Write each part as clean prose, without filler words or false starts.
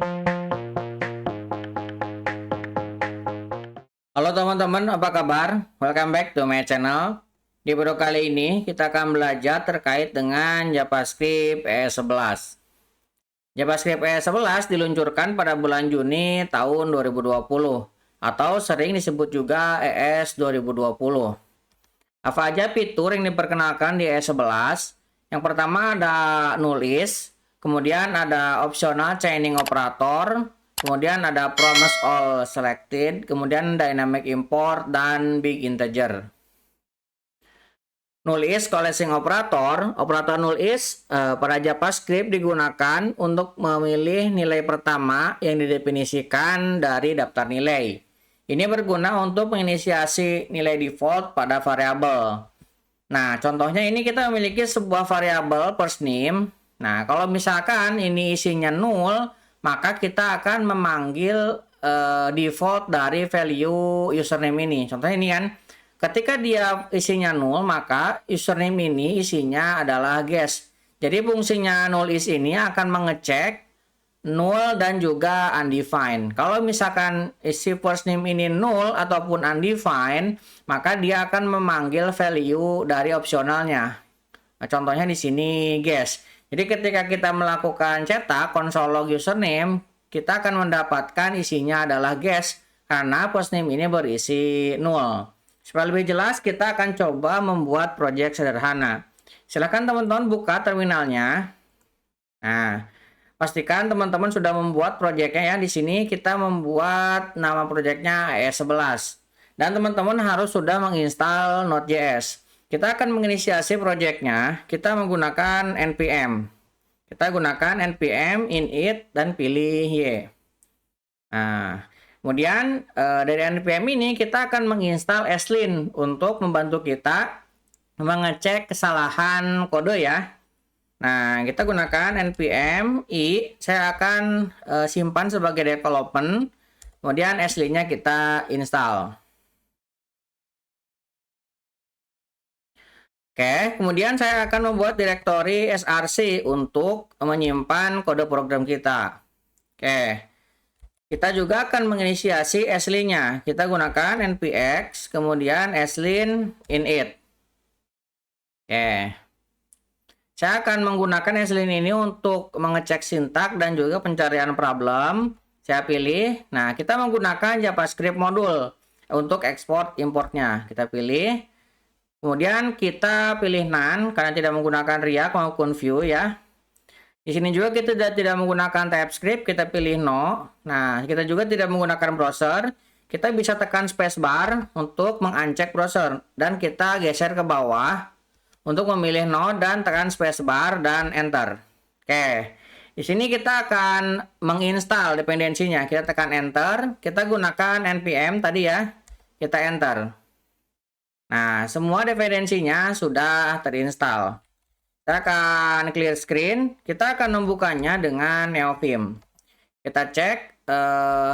Halo teman-teman, apa kabar? Welcome back to my channel. Di video kali ini kita akan belajar terkait dengan JavaScript ES11. JavaScript ES11 diluncurkan pada bulan Juni tahun 2020 atau sering disebut juga ES 2020. Apa aja fitur yang diperkenalkan di ES11? Yang pertama ada null is, kemudian ada optional chaining operator, kemudian ada promise all selected, kemudian dynamic import, dan big integer. Null is collapsing operator. Operator null is pada JavaScript digunakan untuk memilih nilai pertama yang didefinisikan dari daftar nilai. Ini berguna untuk menginisiasi nilai default pada variabel. Nah, contohnya ini kita memiliki sebuah variabel first name. Nah, kalau misalkan ini isinya null, maka kita akan memanggil default dari value username ini. Contohnya ini kan, ketika dia isinya null, maka username ini isinya adalah guest. Jadi fungsinya null is ini akan mengecek null dan juga undefined. Kalau misalkan isi first name ini null ataupun undefined, maka dia akan memanggil value dari opsionalnya. Nah, contohnya di sini guest. Jadi ketika kita melakukan cetak console log username, kita akan mendapatkan isinya adalah guest karena first name ini berisi null. Supaya lebih jelas, kita akan coba membuat project sederhana. Silahkan teman-teman buka terminalnya. Nah, pastikan teman-teman sudah membuat projectnya ya. Di sini kita membuat nama projectnya ES11. Dan teman-teman harus sudah menginstal Node.js. Kita akan menginisiasi projectnya, kita menggunakan npm. Kita gunakan npm init dan pilih y. Nah, kemudian dari npm ini kita akan menginstal slin untuk membantu kita mengecek kesalahan kode ya. Nah, kita gunakan npm i, saya akan simpan sebagai development, kemudian slin-nya kita install. Oke, kemudian saya akan membuat direktori src untuk menyimpan kode program kita. Oke, kita juga akan menginisiasi slin-nya. Kita gunakan npx, kemudian slin init. Oke, saya akan menggunakan slin ini untuk mengecek sintak dan juga pencarian problem. Saya pilih, nah kita menggunakan JavaScript modul untuk ekspor importnya. Kita pilih. Kemudian kita pilih none karena tidak menggunakan React maupun Vue ya. Di sini juga kita tidak menggunakan TypeScript, kita pilih no. Nah, kita juga tidak menggunakan browser. Kita bisa tekan spacebar untuk menguncheck browser dan kita geser ke bawah untuk memilih no dan tekan spacebar dan enter. Oke. Di sini kita akan menginstal dependensinya. Kita tekan enter, kita gunakan npm tadi ya. Kita enter. Nah, semua dependensinya sudah terinstall. Kita akan clear screen. Kita akan membukanya dengan NeoVim. Kita cek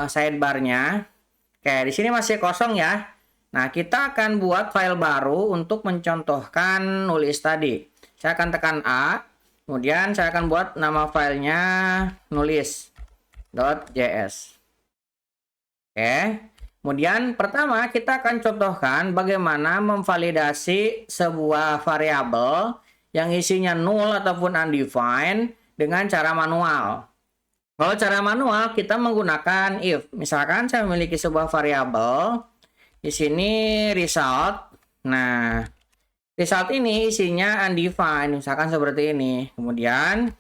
sidebar-nya. Oke, di sini masih kosong ya. Nah, kita akan buat file baru untuk mencontohkan nulis tadi. Saya akan tekan A. Kemudian saya akan buat nama filenya nulis.js. Oke. Kemudian pertama kita akan contohkan bagaimana memvalidasi sebuah variabel yang isinya null ataupun undefined dengan cara manual. Kalau cara manual kita menggunakan if. Misalkan saya memiliki sebuah variabel di sini result. Nah, result ini isinya undefined, misalkan seperti ini. Kemudian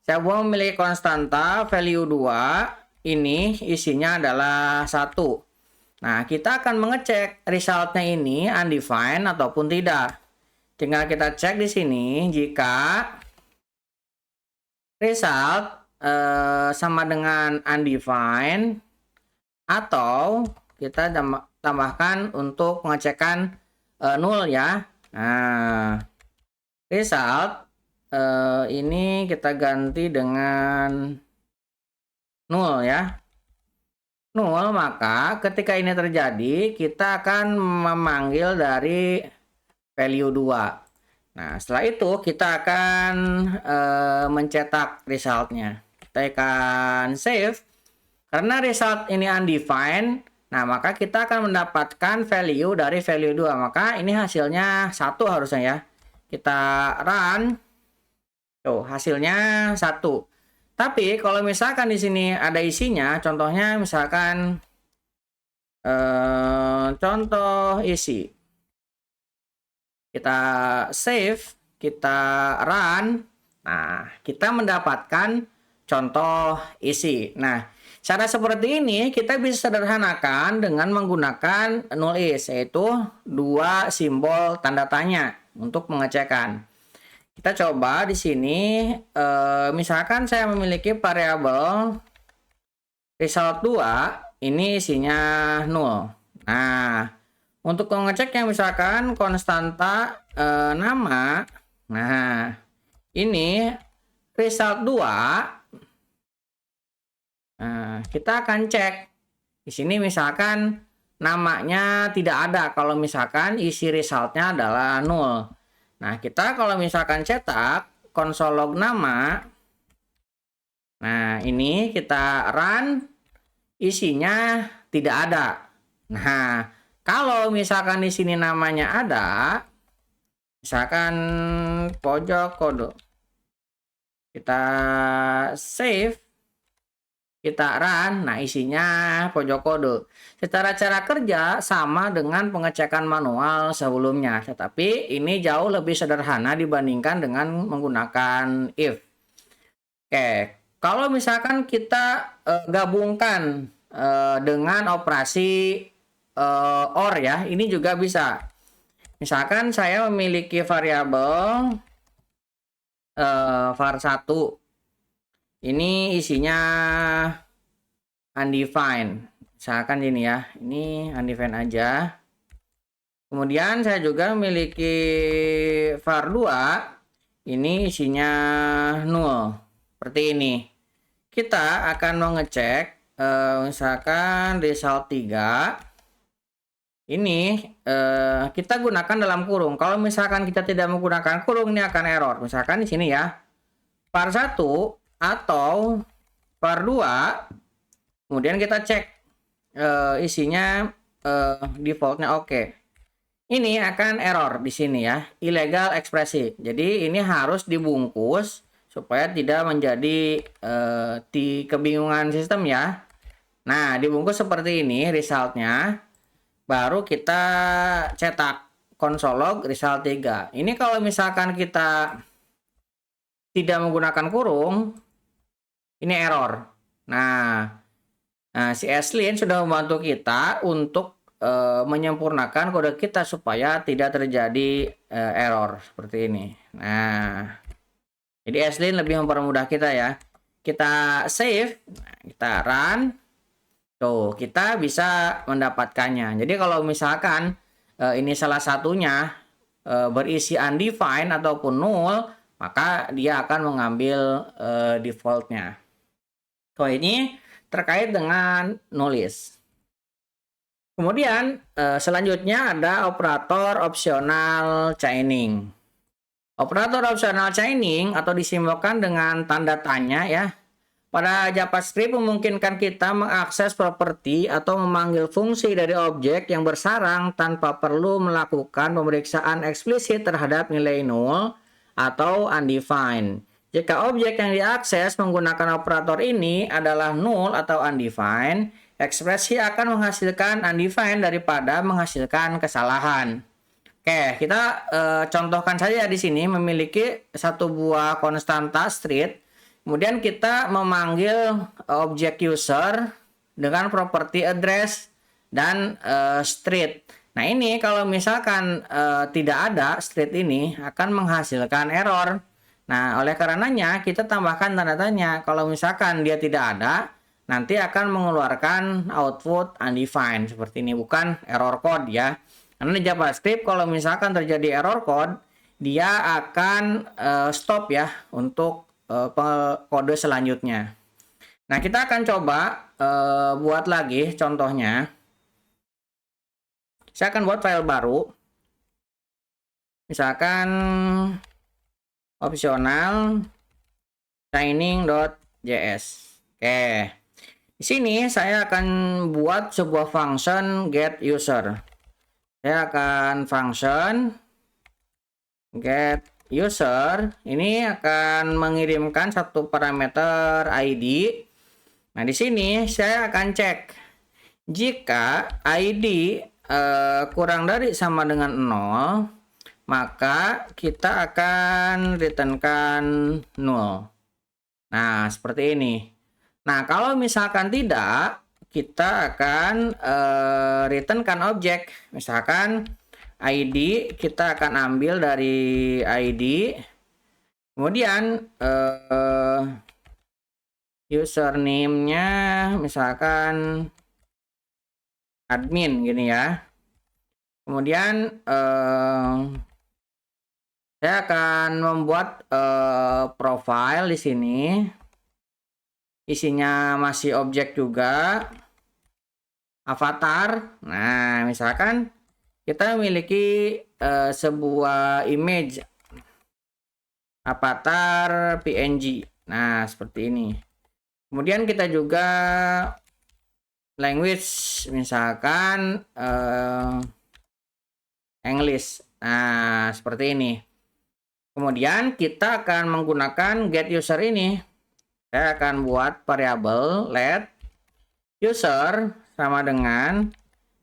saya mau memiliki konstanta value 2, ini isinya adalah 1. Nah, kita akan mengecek resultnya ini undefined ataupun tidak. Tinggal kita cek di sini jika result sama dengan undefined atau kita tambahkan untuk pengecekan null ya. Nah, result ini kita ganti dengan null ya. Null, maka ketika ini terjadi kita akan memanggil dari value 2. Nah, setelah itu kita akan mencetak resultnya. kita akan save. Karena result ini undefined, nah maka kita akan mendapatkan value dari value 2. Maka ini hasilnya 1 harusnya ya. Kita run. Tuh, hasilnya 1. Tapi kalau misalkan di sini ada isinya, contohnya misalkan contoh isi. Kita save, kita run. Nah, kita mendapatkan contoh isi. Nah, cara seperti ini kita bisa sederhanakan dengan menggunakan null-is, yaitu 2 simbol tanda tanya untuk pengecekan. Kita coba di sini, misalkan saya memiliki variabel result 2, ini isinya 0. Nah, untuk mengeceknya misalkan konstanta nama, nah ini result 2. Nah, kita akan cek di sini misalkan namanya tidak ada kalau misalkan isi resultnya adalah 0. Nah, kita kalau misalkan cetak konsol log nama, nah ini kita run, isinya tidak ada. Nah, kalau misalkan di sini namanya ada, misalkan pojok kode, kita save, kita run, nah isinya pojok kode. Secara cara kerja sama dengan pengecekan manual sebelumnya, tetapi ini jauh lebih sederhana dibandingkan dengan menggunakan if. Oke, kalau misalkan kita gabungkan dengan operasi OR ya, ini juga bisa. Misalkan saya memiliki variabel var1. Ini isinya undefined. Misalkan ini ya, ini undefined aja. Kemudian saya juga memiliki var2. Ini isinya 0. Seperti ini. Kita akan mengecek misalkan result 3. Ini kita gunakan dalam kurung. Kalau misalkan kita tidak menggunakan kurung, ini akan error. Misalkan di sini ya, var1 atau var2, kemudian kita cek isinya defaultnya oke. Ini akan error di sini ya, illegal ekspresi. Jadi ini harus dibungkus supaya tidak menjadi kebingungan sistem ya. Nah, dibungkus seperti ini resultnya, baru kita cetak console log result 3. Ini kalau misalkan kita tidak menggunakan kurung, ini error. Nah, si Eslin sudah membantu kita untuk menyempurnakan kode kita supaya tidak terjadi error seperti ini. Nah, jadi Eslin lebih mempermudah kita ya. Kita save, kita run, tuh kita bisa mendapatkannya. Jadi kalau misalkan ini salah satunya berisi undefined ataupun null, maka dia akan mengambil defaultnya. So, ini terkait dengan null-is. Kemudian selanjutnya ada operator opsional chaining. Operator opsional chaining atau disimbolkan dengan tanda tanya ya. Pada JavaScript memungkinkan kita mengakses properti atau memanggil fungsi dari objek yang bersarang tanpa perlu melakukan pemeriksaan eksplisit terhadap nilai null atau undefined. Jika objek yang diakses menggunakan operator ini adalah null atau undefined, ekspresi akan menghasilkan undefined daripada menghasilkan kesalahan. Oke, kita contohkan saja di sini memiliki satu buah konstanta street, kemudian kita memanggil objek user dengan properti address dan street. Nah ini kalau misalkan tidak ada street ini akan menghasilkan error. Nah oleh karenanya kita tambahkan tanda tanya. Kalau misalkan dia tidak ada, nanti akan mengeluarkan output undefined seperti ini, bukan error code ya. Karena di JavaScript kalau misalkan terjadi error code, dia akan stop ya untuk kode selanjutnya. Nah kita akan coba buat lagi contohnya. Saya akan buat file baru. Misalkan optional chaining get.js. Oke. Di sini saya akan buat sebuah function get user. Saya akan function get user ini akan mengirimkan satu parameter ID. Nah, di sini saya akan cek jika ID kurang dari sama dengan 0, maka kita akan returnkan 0. Nah, seperti ini. Nah, kalau misalkan tidak, kita akan returnkan objek. Misalkan ID kita akan ambil dari ID, kemudian username-nya misalkan admin gini ya. Kemudian saya akan membuat profile di sini. Isinya masih objek juga. Avatar. Nah, misalkan kita memiliki sebuah image avatar PNG. Nah, seperti ini. Kemudian kita juga language, misalkan English. Nah, seperti ini. Kemudian kita akan menggunakan get user ini. Saya akan buat variabel let user sama dengan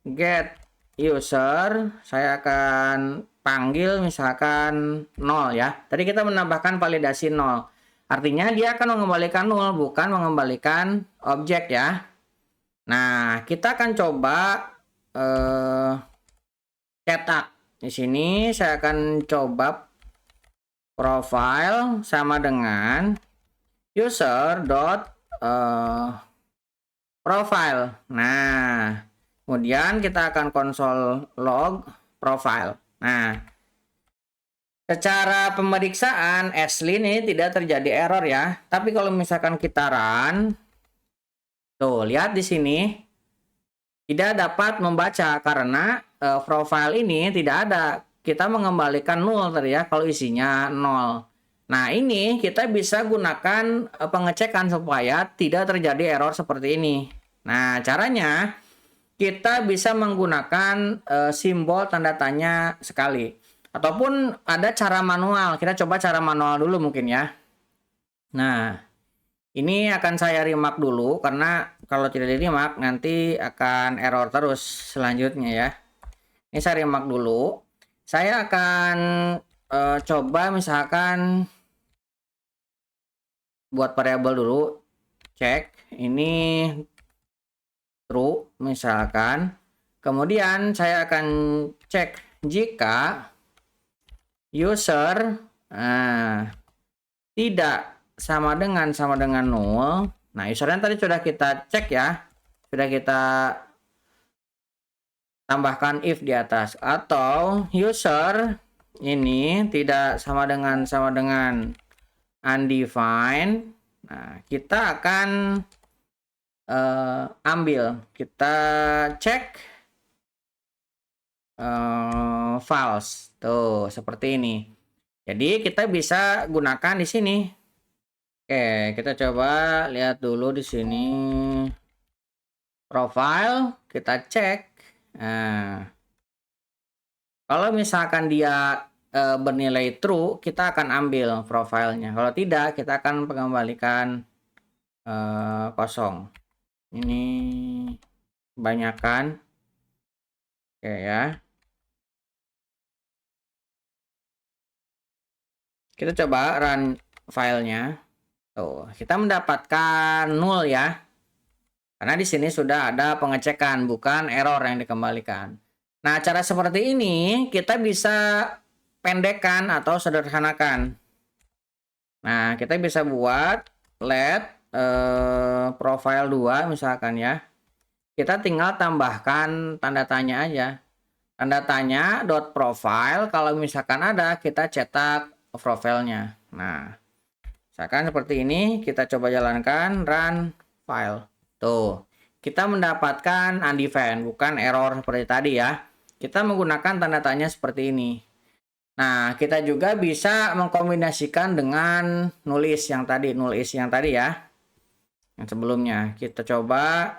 get user. Saya akan panggil misalkan 0 ya. Tadi kita menambahkan validasi 0. Artinya dia akan mengembalikan 0, bukan mengembalikan objek ya. Nah, kita akan coba cetak. Di sini saya akan coba profile sama dengan user profile. Nah, kemudian kita akan konsol log profile. Nah, secara pemeriksaan Ashley ini tidak terjadi error ya. Tapi kalau misalkan kita run, tuh lihat di sini tidak dapat membaca karena profile ini tidak ada. Kita mengembalikan 0 tadi ya kalau isinya 0. Nah, ini kita bisa gunakan pengecekan supaya tidak terjadi error seperti ini. Nah, caranya kita bisa menggunakan simbol tanda tanya sekali. Ataupun ada cara manual. Kita coba cara manual dulu mungkin ya. Nah, ini akan saya remark dulu karena kalau tidak di remark nanti akan error terus selanjutnya ya. Ini saya remark dulu. Saya akan coba misalkan buat variabel dulu. Cek ini true misalkan. Kemudian saya akan cek jika user tidak sama dengan 0. Nah, usernya tadi sudah kita cek ya. Sudah kita tambahkan if di atas, atau user ini tidak sama dengan undefined. Nah, kita akan ambil, kita cek false. Tuh, seperti ini. Jadi kita bisa gunakan di sini. Oke, kita coba lihat dulu di sini. Profile, kita cek. Nah, kalau misalkan dia bernilai true, kita akan ambil profilnya. Kalau tidak, kita akan mengembalikan kosong. Ini kebanyakan. Oke ya. Kita coba run filenya. Tuh, kita mendapatkan 0 ya. Karena di sini sudah ada pengecekan, bukan error yang dikembalikan. Nah, cara seperti ini kita bisa pendekkan atau sederhanakan. Nah, kita bisa buat let profile 2 misalkan ya. Kita tinggal tambahkan tanda tanya aja. Tanda tanya dot profile, kalau misalkan ada kita cetak profilnya. Nah, misalkan seperti ini, kita coba jalankan run file. Tuh, kita mendapatkan undefined, bukan error seperti tadi ya. Kita menggunakan tanda tanya seperti ini. Nah, kita juga bisa mengkombinasikan dengan null is yang tadi ya. yang sebelumnya. Kita coba.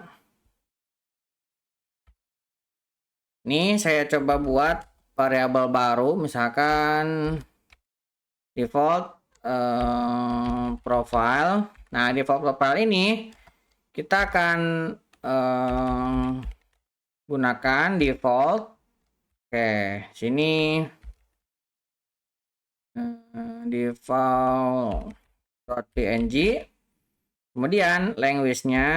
Ini saya coba buat variabel baru, misalkan default profile. Nah, default profile ini kita akan gunakan default. Oke, sini default.png. Kemudian language-nya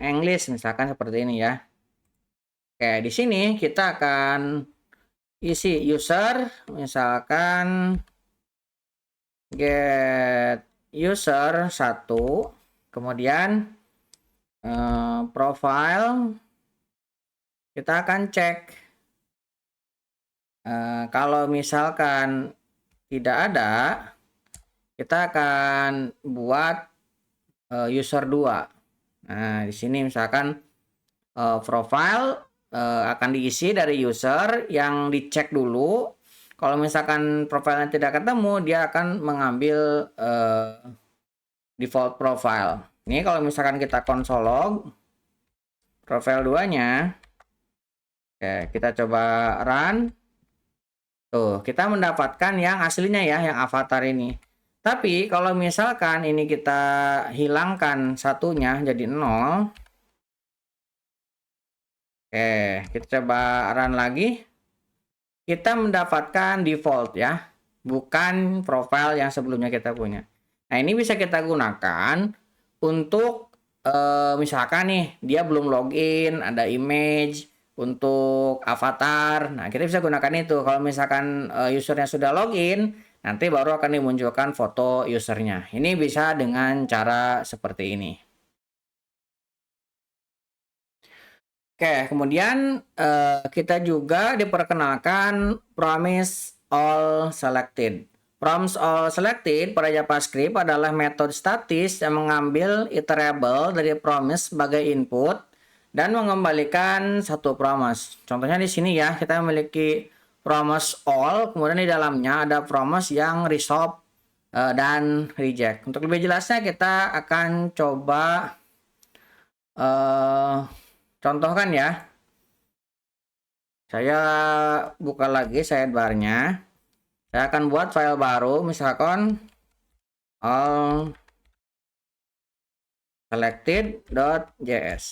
English, misalkan seperti ini ya. Oke, di sini kita akan isi user, misalkan get user 1, kemudian profile kita akan cek kalau misalkan tidak ada, kita akan buat user 2. Nah, di sini misalkan profile akan diisi dari user yang dicek dulu. Kalau misalkan profilnya tidak ketemu, dia akan mengambil default profile. Ini kalau misalkan kita console log profile 2-nya, oke, kita coba run. Tuh, kita mendapatkan yang aslinya ya, yang avatar ini. Tapi kalau misalkan ini kita hilangkan satunya jadi 0. Oke, kita coba run lagi. Kita mendapatkan default ya, bukan profile yang sebelumnya kita punya. Nah, ini bisa kita gunakan untuk misalkan nih dia belum login, ada image untuk avatar. Nah, kita bisa gunakan itu. Kalau misalkan usernya sudah login, nanti baru akan dimunculkan foto usernya. Ini bisa dengan cara seperti ini. Oke, kemudian kita juga diperkenalkan promise all selected. Promise all selected pada JavaScript adalah metode statis yang mengambil iterable dari promise sebagai input dan mengembalikan satu promise. Contohnya di sini ya, kita memiliki promise all, kemudian di dalamnya ada promise yang resolve dan reject. Untuk lebih jelasnya kita akan coba contohkan ya. Saya buka lagi sidebar-nya. Saya akan buat file baru, misalkan all selected.js.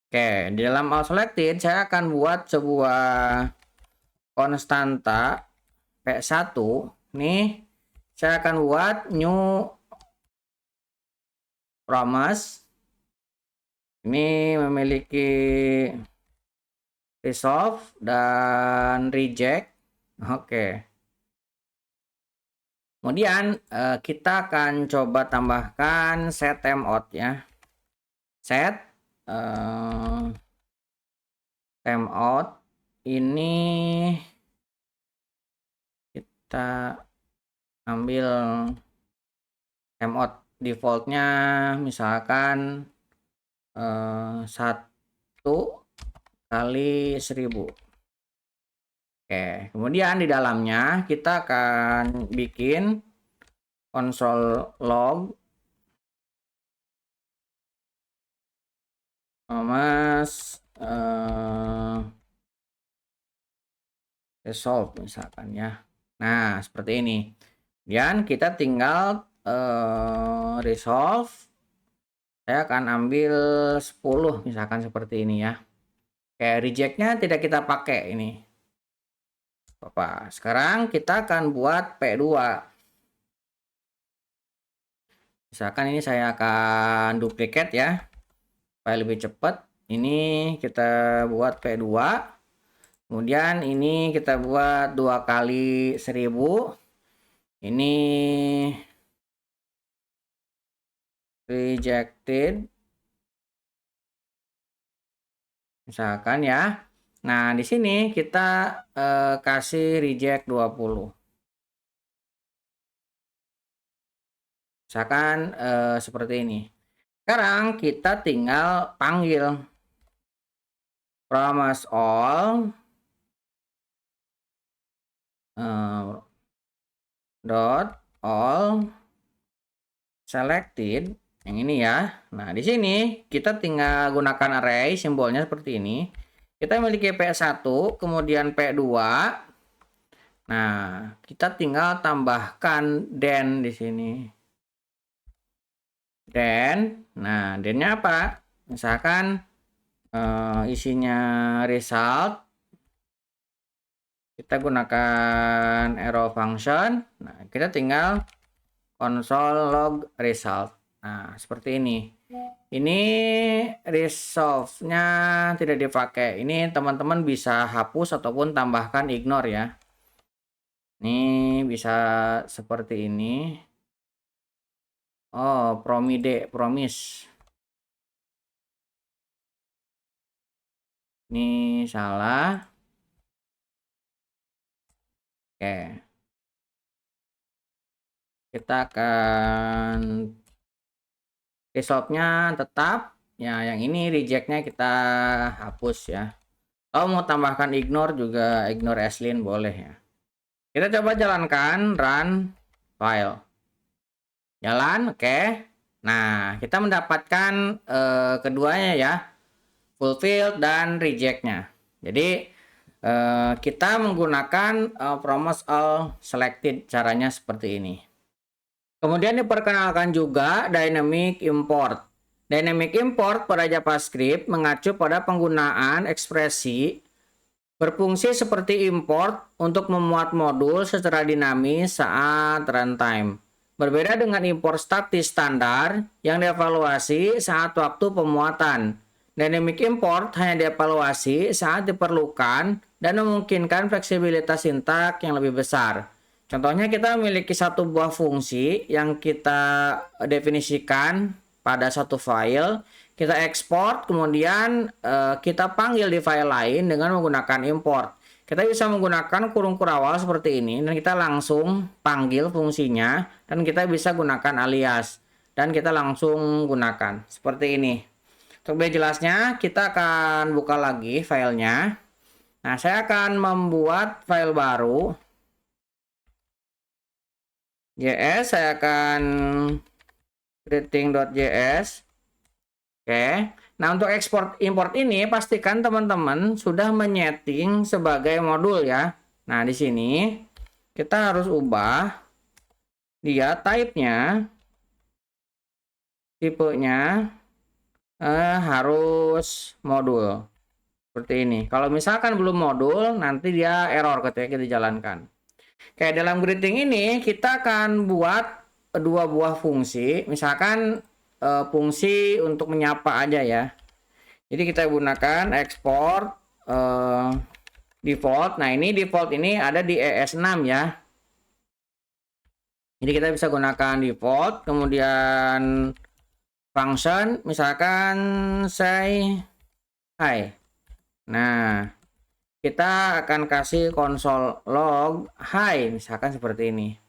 Oke, di dalam all selected saya akan buat sebuah konstanta p1. Nih, saya akan buat new promise. Ini memiliki resolve dan reject. Oke. Kemudian kita akan coba tambahkan set timeout ya. Set timeout ini kita ambil timeout defaultnya misalkan 1 kali 1000. Oke, kemudian di dalamnya kita akan bikin console log mas resolve misalkan ya. Nah, seperti ini. Dan kita tinggal resolve. Saya akan ambil 10 misalkan seperti ini ya. Kayak rejectnya tidak kita pakai ini. Sekarang kita akan buat P2. Misalkan ini saya akan duplicate ya. Supaya lebih cepat. Ini kita buat P2. Kemudian ini kita buat 2 kali 1000. Ini rejected. Misalkan ya. Nah, di sini kita kasih reject 20. Misalkan seperti ini. Sekarang kita tinggal panggil promise all dot all selected yang ini ya. Nah, di sini kita tinggal gunakan array, simbolnya seperti ini. Kita memiliki P1, kemudian P2. Nah, kita tinggal tambahkan then di sini. Then, nah, then-nya apa? Misalkan isinya result. Kita gunakan arrow function. Nah, kita tinggal console log result. Nah, seperti ini. Ini resolve-nya tidak dipakai. Ini teman-teman bisa hapus ataupun tambahkan ignore ya. Ini bisa seperti ini. Oh, promise. Ini salah. Oke. Kita akan resolve-nya tetap. Ya, yang ini reject-nya kita hapus ya. Kalau mau tambahkan ignore juga ignore aslin boleh ya. Kita coba jalankan run file. Jalan, oke. Nah, kita mendapatkan keduanya ya. Fulfilled dan reject-nya. Jadi kita menggunakan promise all selected, caranya seperti ini. Kemudian diperkenalkan juga dynamic import. Dynamic import pada JavaScript mengacu pada penggunaan ekspresi berfungsi seperti import untuk memuat modul secara dinamis saat runtime. Berbeda dengan import statis standar yang dievaluasi saat waktu pemuatan. Dynamic import hanya dievaluasi saat diperlukan dan memungkinkan fleksibilitas sintak yang lebih besar. Contohnya kita memiliki satu buah fungsi yang kita definisikan pada satu file. Kita ekspor, kemudian kita panggil di file lain dengan menggunakan import. Kita bisa menggunakan kurung kurawal seperti ini, dan kita langsung panggil fungsinya, dan kita bisa gunakan alias, dan kita langsung gunakan. Seperti ini. Untuk lebih jelasnya, kita akan buka lagi filenya. Nah, saya akan membuat file baru. JS, saya akan greeting.js. Oke, nah untuk ekspor import ini pastikan teman-teman sudah menyeting sebagai modul ya. Nah di sini kita harus ubah dia type-nya, tipenya harus modul seperti ini. Kalau misalkan belum modul nanti dia error ketika kita jalankan. Kayak dalam greeting ini kita akan buat dua buah fungsi, misalkan fungsi untuk menyapa aja ya. Jadi kita gunakan export default. Nah ini default ini ada di ES6 ya. Jadi kita bisa gunakan default, kemudian function misalkan say hi. Nah kita akan kasih console log hi misalkan seperti ini.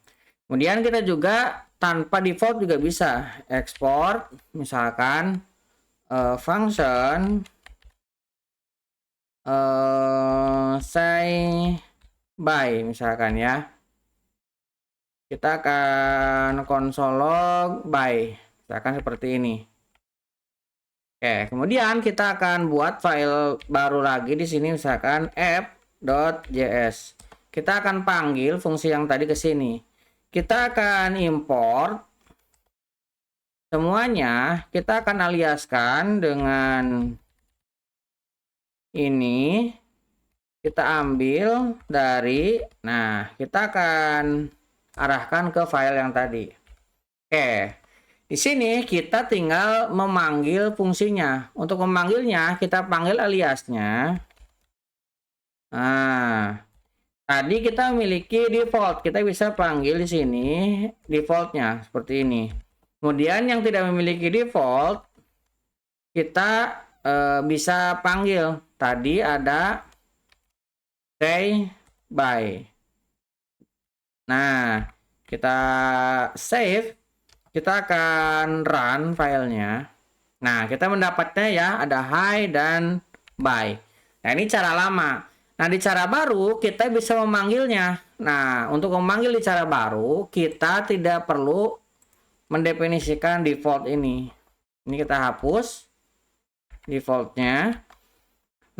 Kemudian kita juga tanpa default juga bisa export misalkan function say by misalkan ya. Kita akan console log by misalkan seperti ini. Oke, kemudian kita akan buat file baru lagi di sini misalkan app.js. Kita akan panggil fungsi yang tadi ke sini. Kita akan import semuanya, kita akan aliaskan dengan ini. Kita ambil dari, nah kita akan arahkan ke file yang tadi. Oke, di sini kita tinggal memanggil fungsinya. Untuk memanggilnya kita panggil aliasnya. Nah, tadi kita memiliki default, kita bisa panggil di sini defaultnya seperti ini. Kemudian yang tidak memiliki default, kita bisa panggil. Tadi ada say by. Nah, kita save, kita akan run filenya. Nah, kita mendapatnya ya ada hi dan by. Nah, ini cara lama. Nah, di cara baru kita bisa memanggilnya. Nah, untuk memanggil di cara baru, kita tidak perlu mendefinisikan default ini. Ini kita hapus defaultnya.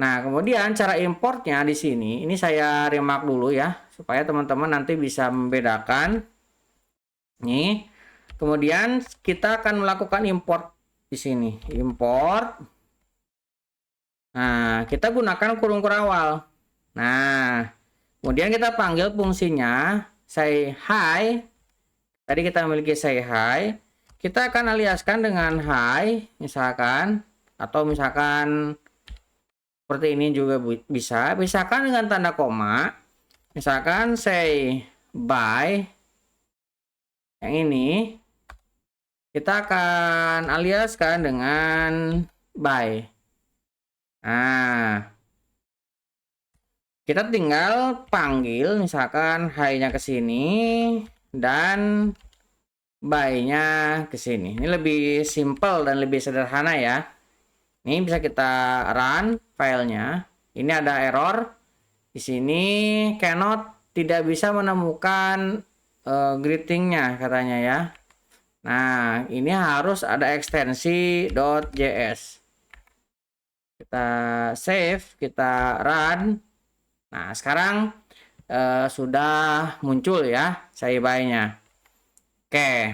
Nah, kemudian cara importnya di sini, ini saya remark dulu ya, supaya teman-teman nanti bisa membedakan. Nih, kemudian kita akan melakukan import di sini, import. Nah, kita gunakan kurung kurawal. Nah, kemudian kita panggil fungsinya say hi. Tadi kita memiliki say hi. Kita akan aliaskan dengan hi, misalkan, atau misalkan seperti ini juga bisa. Misalkan dengan tanda koma. Misalkan say bye. Yang ini kita akan aliaskan dengan bye. Nah, kita tinggal panggil misalkan hi-nya ke sini dan bye-nya ke sini. Ini lebih simple dan lebih sederhana ya. Ini bisa kita run filenya. Ini ada error. Di sini cannot, tidak bisa menemukan greetingnya katanya ya. Nah, ini harus ada ekstensi .js. Kita save, kita run. Nah, sekarang sudah muncul ya say bye-nya. Oke.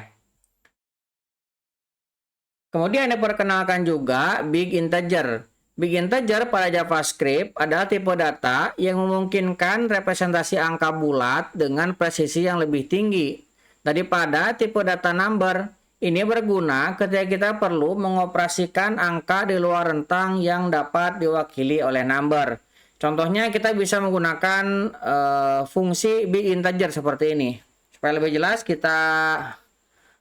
Kemudian diperkenalkan juga big integer. Big integer pada JavaScript adalah tipe data yang memungkinkan representasi angka bulat dengan presisi yang lebih tinggi daripada tipe data number. Ini berguna ketika kita perlu mengoperasikan angka di luar rentang yang dapat diwakili oleh number. Contohnya kita bisa menggunakan fungsi big integer seperti ini. Supaya lebih jelas kita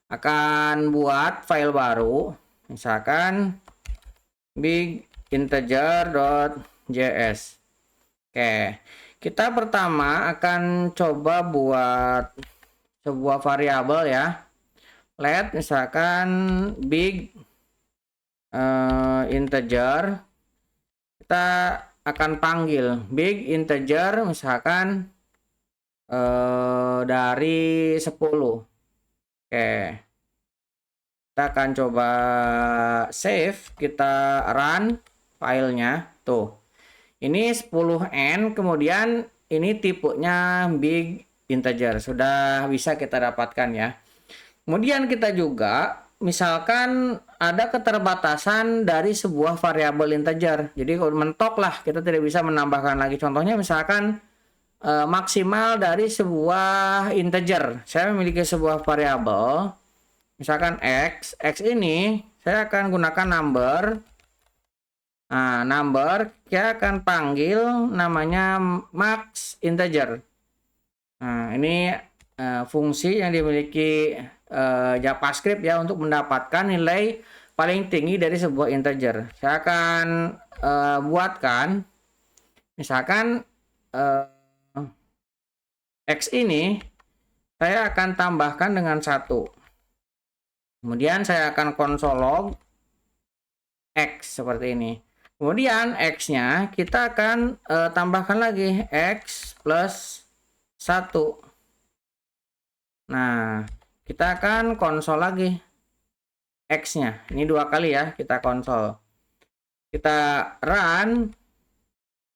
akan buat file baru. Misalkan big integer.js. Oke, kita pertama akan coba buat sebuah variabel ya. Let misalkan big integer. Kita akan panggil big integer misalkan dari 10. Oke. Kita akan coba save, kita run filenya. Tuh. Ini 10n, kemudian ini tipenya big integer. Sudah bisa kita dapatkan ya. Kemudian kita juga misalkan ada keterbatasan dari sebuah variabel integer. Jadi kalau mentok lah, kita tidak bisa menambahkan lagi. Contohnya misalkan maksimal dari sebuah integer. Saya memiliki sebuah variabel. Misalkan X ini saya akan gunakan number. Nah, number saya akan panggil namanya max integer. Nah, ini fungsi yang dimiliki JavaScript ya untuk mendapatkan nilai paling tinggi dari sebuah integer. Saya akan buatkan misalkan X ini saya akan tambahkan dengan 1. Kemudian saya akan console log X seperti ini. Kemudian X-nya kita akan tambahkan lagi X plus 1. Nah, kita akan console lagi X-nya. Ini 2 kali ya kita console. Kita run.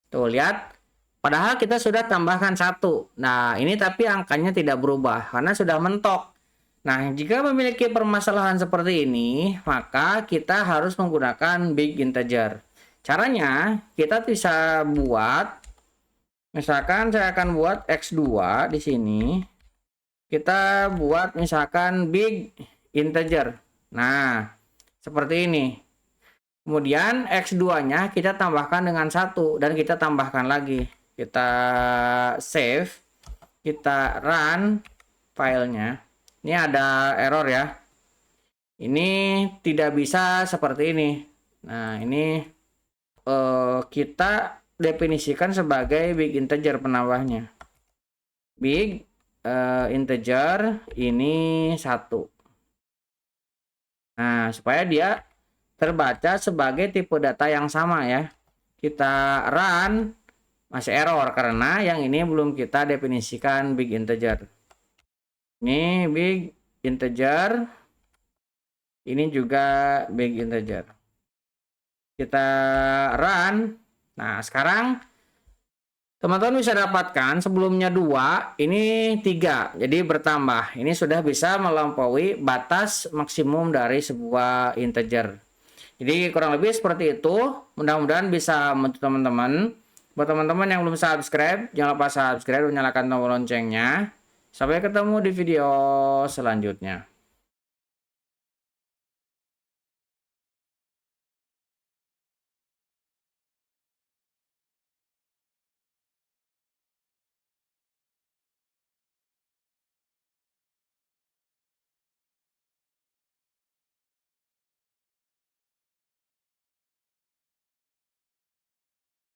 Tuh, lihat. Padahal kita sudah tambahkan 1. Nah, ini tapi angkanya tidak berubah karena sudah mentok. Nah, jika memiliki permasalahan seperti ini, maka kita harus menggunakan big integer. Caranya, kita bisa buat, misalkan saya akan buat X2 di sini. Kita buat misalkan big integer. Nah, seperti ini. Kemudian X2-nya kita tambahkan dengan 1 dan kita tambahkan lagi. Kita save, kita run filenya. Ini ada error ya. Ini tidak bisa seperti ini. Nah, ini kita definisikan sebagai big integer penambahnya. Big integer ini 1. Nah, supaya dia terbaca sebagai tipe data yang sama ya. Kita run. masih error karena yang ini belum kita definisikan big integer. Ini big integer, ini juga big integer. Kita run. Nah, sekarang teman-teman bisa dapatkan sebelumnya 2, ini 3. Jadi bertambah. Ini sudah bisa melampaui batas maksimum dari sebuah integer. Jadi kurang lebih seperti itu. Mudah-mudahan bisa membantu teman-teman. Buat teman-teman yang belum subscribe, jangan lupa subscribe dan nyalakan tombol loncengnya. Sampai ketemu di video selanjutnya.